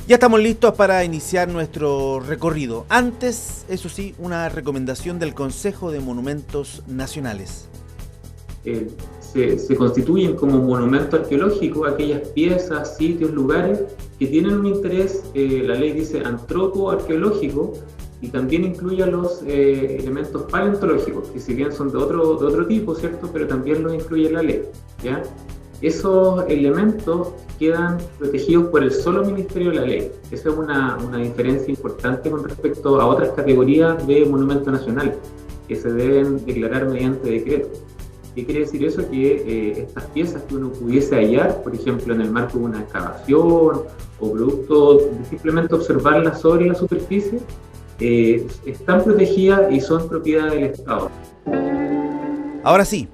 Ya estamos listos para iniciar nuestro recorrido. Antes, eso sí, una recomendación del Consejo de Monumentos Nacionales. Se constituyen como monumento arqueológico aquellas piezas, sitios, lugares que tienen un interés, la ley dice antropoarqueológico, y también incluye a los elementos paleontológicos, que si bien son de otro tipo, ¿cierto? Pero también los incluye la ley, ¿ya? Esos elementos quedan protegidos por el solo Ministerio de la Ley. Esa es una diferencia importante con respecto a otras categorías de monumento nacional, que se deben declarar mediante decreto. ¿Qué quiere decir eso? Que estas piezas que uno pudiese hallar, por ejemplo, en el marco de una excavación o producto de simplemente observarlas sobre la superficie, están protegidas y son propiedad del Estado. Ahora sí,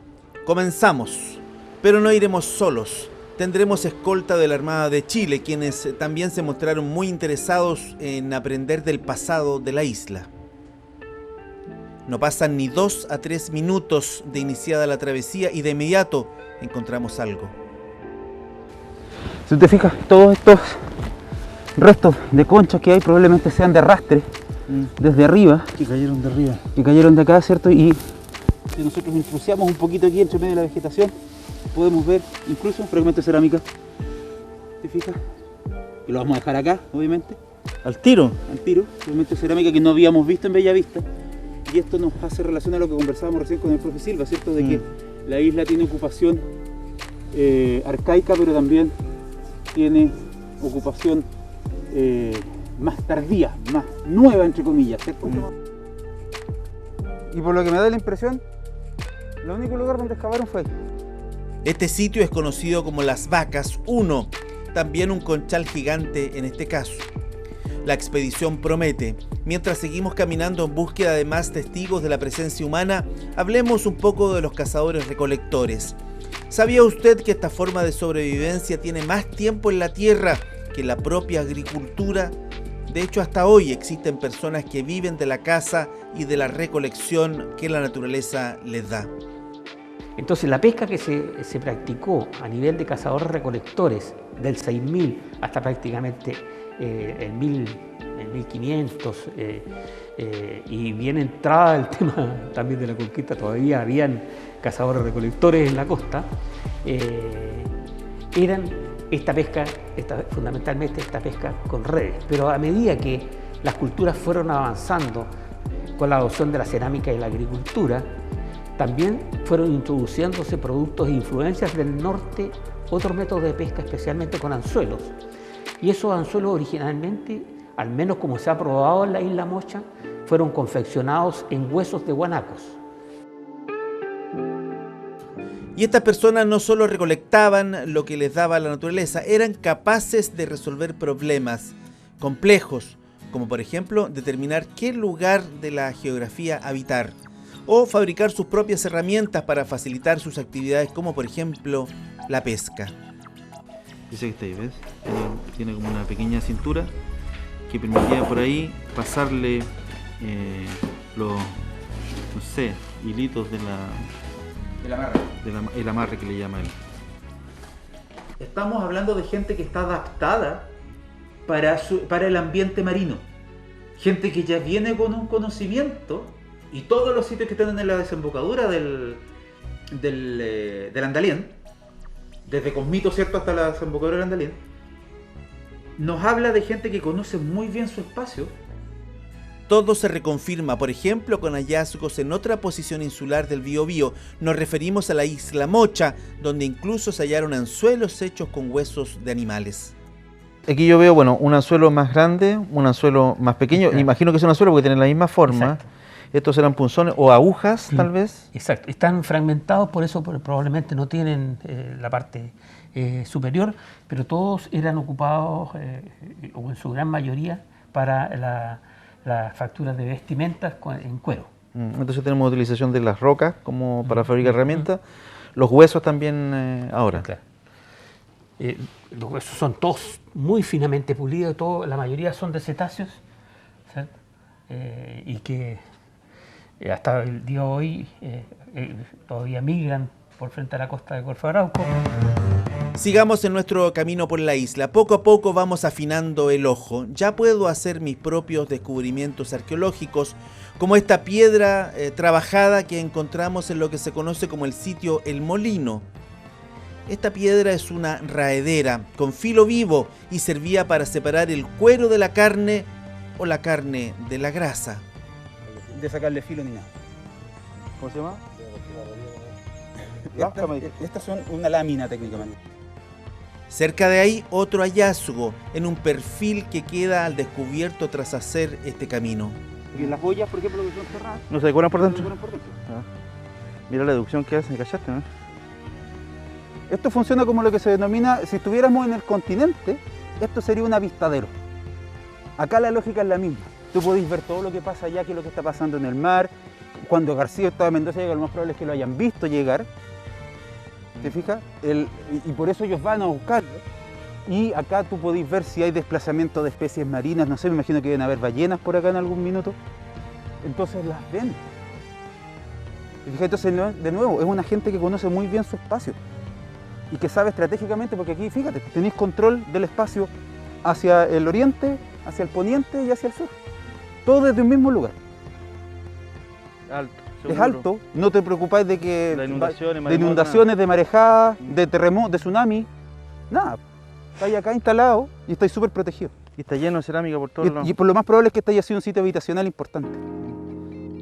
comenzamos, pero no iremos solos. Tendremos escolta de la Armada de Chile, quienes también se mostraron muy interesados en aprender del pasado de la isla. No pasan ni 2 a 3 minutos de iniciada la travesía y de inmediato encontramos algo. Si te fijas, todos estos restos de conchas que hay probablemente sean de arrastre desde arriba. Que cayeron de arriba. Que cayeron de acá, ¿cierto? Y si nosotros intrusiamos un poquito aquí entre medio de la vegetación, podemos ver incluso un fragmento de cerámica. ¿Te fijas? Que lo vamos a dejar acá, obviamente. ¿Al tiro? Al tiro. Fragmento de cerámica que no habíamos visto en Bellavista. Y esto nos hace relación a lo que conversábamos recién con el profe Silva, ¿cierto? De que la isla tiene ocupación arcaica, pero también tiene ocupación más tardía, más nueva, entre comillas, ¿cierto? Y por lo que me da la impresión, el único lugar donde excavaron fue ahí. Este sitio es conocido como Las Vacas 1, también un conchal gigante en este caso. La expedición promete. Mientras seguimos caminando en búsqueda de más testigos de la presencia humana, hablemos un poco de los cazadores-recolectores. ¿Sabía usted que esta forma de sobrevivencia tiene más tiempo en la tierra que la propia agricultura? De hecho, hasta hoy existen personas que viven de la caza y de la recolección que la naturaleza les da. Entonces, la pesca que se practicó a nivel de cazadores-recolectores del 6000 hasta prácticamente el 1500 y bien entrada el tema también de la conquista, todavía habían cazadores-recolectores en la costa, eran esta pesca, fundamentalmente esta pesca con redes. Pero a medida que las culturas fueron avanzando con la adopción de la cerámica y la agricultura, también fueron introduciéndose productos e influencias del norte, otros métodos de pesca, especialmente con anzuelos. Y esos anzuelos originalmente, al menos como se ha probado en la isla Mocha, fueron confeccionados en huesos de guanacos. Y estas personas no solo recolectaban lo que les daba la naturaleza, eran capaces de resolver problemas complejos, como por ejemplo determinar qué lugar de la geografía habitar, o fabricar sus propias herramientas para facilitar sus actividades, como por ejemplo la pesca. Dice que está ahí, ¿ves? Tiene como una pequeña cintura que permitía por ahí pasarle los, no sé, hilitos el amarre que le llama él. Estamos hablando de gente que está adaptada para el ambiente marino. Gente que ya viene con un conocimiento, y todos los sitios que están en la desembocadura del Andalién, desde Cosmito, ¿cierto?, hasta la desembocadura del Andalién, nos habla de gente que conoce muy bien su espacio. Todo se reconfirma, por ejemplo, con hallazgos en otra posición insular del Biobío. Nos referimos a la isla Mocha, donde incluso se hallaron anzuelos hechos con huesos de animales. Aquí yo veo, bueno, un anzuelo más grande, un anzuelo más pequeño. Exacto. Imagino que es un anzuelo porque tienen la misma forma. Exacto. Estos eran punzones o agujas, sí, tal vez. Exacto, están fragmentados, por eso probablemente no tienen la parte superior, pero todos eran ocupados, o en su gran mayoría, para las facturas de vestimentas en cuero. Entonces tenemos utilización de las rocas como para fabricar herramientas, los huesos también ahora. Claro. Los huesos son todos muy finamente pulidos, la mayoría son de cetáceos, ¿cierto? Y que hasta el día de hoy todavía migran por frente a la costa de Corfo Arauco. Sigamos en nuestro camino por la isla. Poco a poco vamos afinando el ojo. Ya puedo hacer mis propios descubrimientos arqueológicos, como esta piedra trabajada que encontramos en lo que se conoce como el sitio El Molino. Esta piedra es una raedera con filo vivo y servía para separar el cuero de la carne o la carne de la grasa. De sacarle filo ni nada. ¿Cómo se llama? Estas son una lámina técnicamente. Cerca de ahí otro hallazgo en un perfil que queda al descubierto tras hacer este camino. Y las ollas, por ejemplo, que son cerradas, ¿no se decoran por dentro? Mira la deducción que hacen, ¿cachaste? ¿No? Esto funciona como lo que se denomina, si estuviéramos en el continente, esto sería un avistadero. Acá la lógica es la misma. Tú podéis ver todo lo que pasa allá, que es lo que está pasando en el mar. Cuando García estaba en Mendoza, lo más probable es que lo hayan visto llegar. ¿Te fijas? Y por eso ellos van a buscarlo. Y acá tú podéis ver si hay desplazamiento de especies marinas. No sé, me imagino que deben haber ballenas por acá en algún minuto. Entonces las ven. ¿Te fijas? Entonces, de nuevo, es una gente que conoce muy bien su espacio. Y que sabe estratégicamente, porque aquí, fíjate, tenéis control del espacio hacia el oriente, hacia el poniente y hacia el sur. Todo desde un mismo lugar. Alto. Es alto, no te preocupáis de que de inundaciones, de marejadas, de terremotos, de tsunami, nada. Estáis acá instalados y estáis súper protegidos. Y está lleno de cerámica por todos lados. Y por lo más probable es que este haya sido un sitio habitacional importante.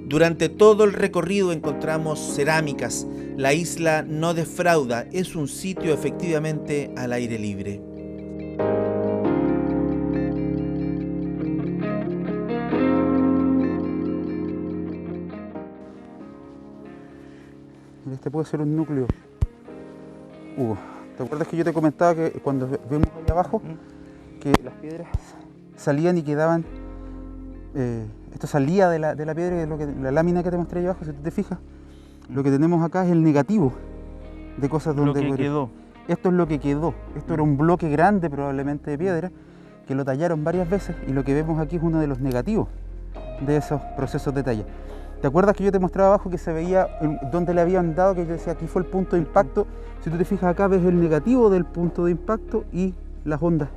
Durante todo el recorrido encontramos cerámicas. La isla no defrauda, es un sitio efectivamente al aire libre. Este puede ser un núcleo. Hugo, ¿te acuerdas que yo te comentaba que cuando vimos allá abajo que las piedras salían y quedaban, esto salía de la piedra, la lámina que te mostré allá abajo, si tú te fijas, lo que tenemos acá es el negativo de cosas donde... Lo que quedó. Esto es lo que quedó. Esto era un bloque grande probablemente de piedra que lo tallaron varias veces y lo que vemos aquí es uno de los negativos de esos procesos de talla. ¿Te acuerdas que yo te mostraba abajo que se veía dónde le habían dado, que yo decía aquí fue el punto de impacto? Si tú te fijas acá ves el negativo del punto de impacto y las ondas,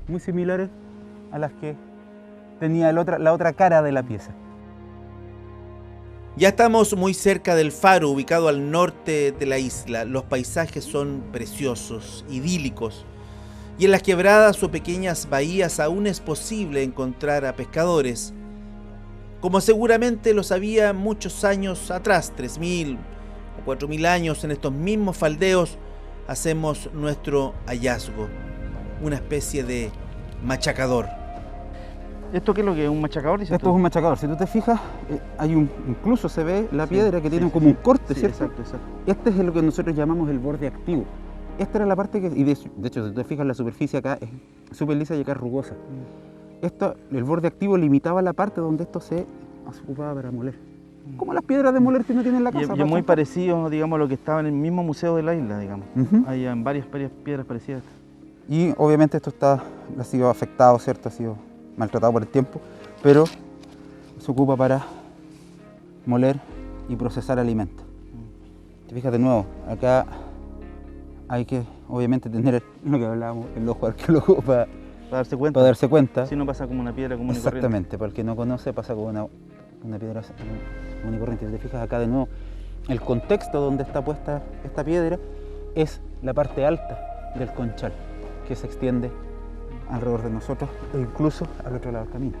muy similares a las que tenía la otra cara de la pieza. Ya estamos muy cerca del faro, ubicado al norte de la isla. Los paisajes son preciosos, idílicos. Y en las quebradas o pequeñas bahías aún es posible encontrar a pescadores, como seguramente los había muchos años atrás, 3.000 o 4.000 años. En estos mismos faldeos hacemos nuestro hallazgo, una especie de machacador. ¿Esto qué es lo que es? ¿Un machacador? Esto es un machacador. Si tú te fijas, incluso se ve la piedra que tiene como un corte, ¿cierto? Exacto. Este es lo que nosotros llamamos el borde activo. Esta era la parte que, y de hecho, si tú te fijas, la superficie acá es súper lisa y acá es rugosa. El borde activo limitaba la parte donde esto se ocupaba para moler. Como las piedras de moler que uno tiene en la casa. Y es muy parecido, digamos, a lo que estaba en el mismo museo de la isla, digamos. Hay varias piedras parecidas. Y obviamente esto ha sido afectado, ¿cierto? Ha sido maltratado por el tiempo, pero se ocupa para moler y procesar alimentos. Te fijas de nuevo, acá hay que obviamente tener lo que hablábamos, el ojo arqueólogo para darse cuenta. Si no pasa como una piedra común y corriente. Exactamente, para el que no conoce pasa como una piedra común y corriente. Si te fijas acá de nuevo, el contexto donde está puesta esta piedra es la parte alta del conchal, que se extiende alrededor de nosotros e incluso al otro lado del camino.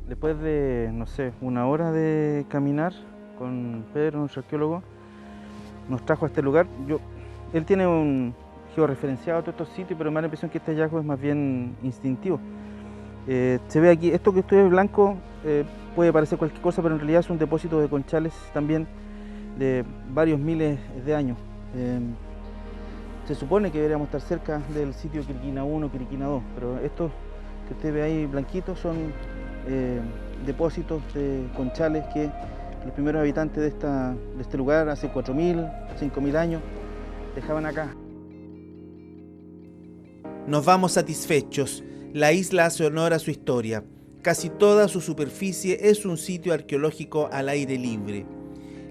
Después de, no sé, una hora de caminar con Pedro, nuestro arqueólogo, nos trajo a este lugar. Él tiene un georreferenciado todos estos sitios, pero me da la impresión que este hallazgo es más bien instintivo. Se ve aquí, esto que usted ve blanco puede parecer cualquier cosa, pero en realidad es un depósito de conchales también de varios miles de años. Se supone que deberíamos estar cerca del sitio Quiriquina 1, Quiriquina 2, pero estos que usted ve ahí blanquitos son depósitos de conchales que los primeros habitantes de este lugar hace 4.000, 5.000 años dejaban acá. Nos vamos satisfechos. La isla hace honor a su historia. Casi toda su superficie es un sitio arqueológico al aire libre.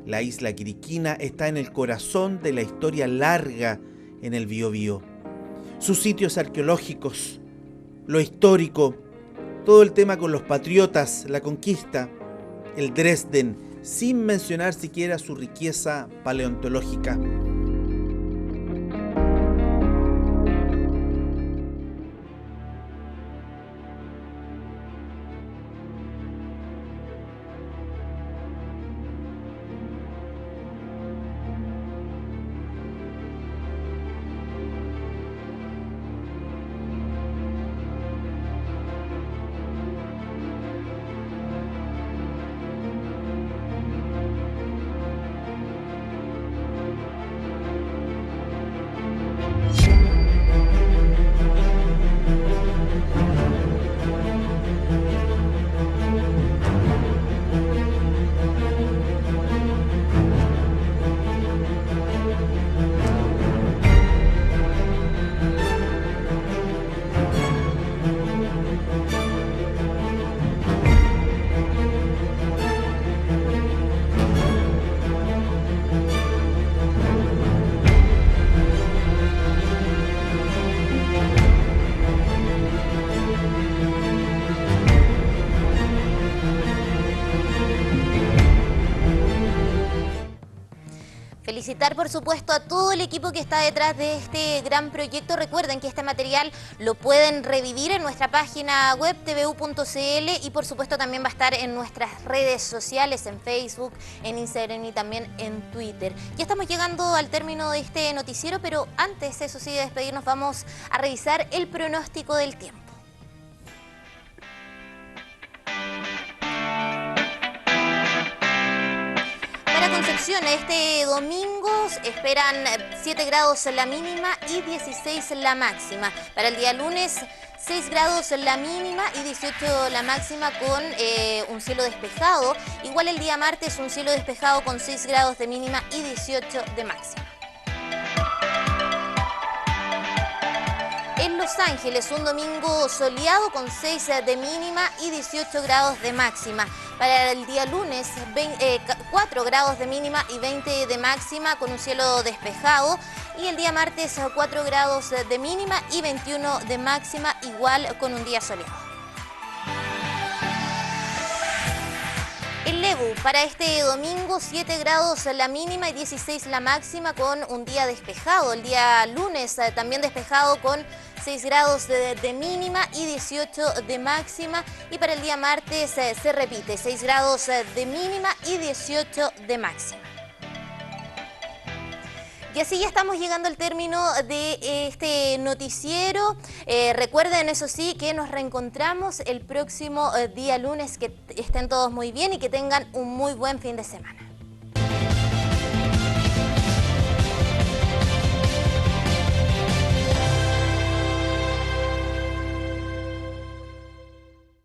La isla Quiriquina está en el corazón de la historia larga en el Biobío. Sus sitios arqueológicos, lo histórico, todo el tema con los patriotas, la conquista, el Dresden, sin mencionar siquiera su riqueza paleontológica. Felicitar, por supuesto, a todo el equipo que está detrás de este gran proyecto. Recuerden que este material lo pueden revivir en nuestra página web tvu.cl y, por supuesto, también va a estar en nuestras redes sociales, en Facebook, en Instagram y también en Twitter. Ya estamos llegando al término de este noticiero, pero antes, eso sí, de despedirnos, vamos a revisar el pronóstico del tiempo. Concepción, este domingo esperan 7 grados la mínima y 16 la máxima. Para el día lunes, 6 grados la mínima y 18 la máxima con un cielo despejado. Igual el día martes, un cielo despejado con 6 grados de mínima y 18 de máxima. En Los Ángeles, un domingo soleado con 6 de mínima y 18 grados de máxima. Para el día lunes, 4 grados de mínima y 20 de máxima con un cielo despejado. Y el día martes, 4 grados de mínima y 21 de máxima, igual con un día soleado. En Lebu, para este domingo, 7 grados la mínima y 16 la máxima con un día despejado. El día lunes también despejado con 6 grados de mínima y 18 de máxima. Y para el día martes se repite, 6 grados de mínima y 18 de máxima. Y así ya estamos llegando al término de este noticiero. Recuerden, eso sí, que nos reencontramos el próximo día lunes. Que estén todos muy bien y que tengan un muy buen fin de semana.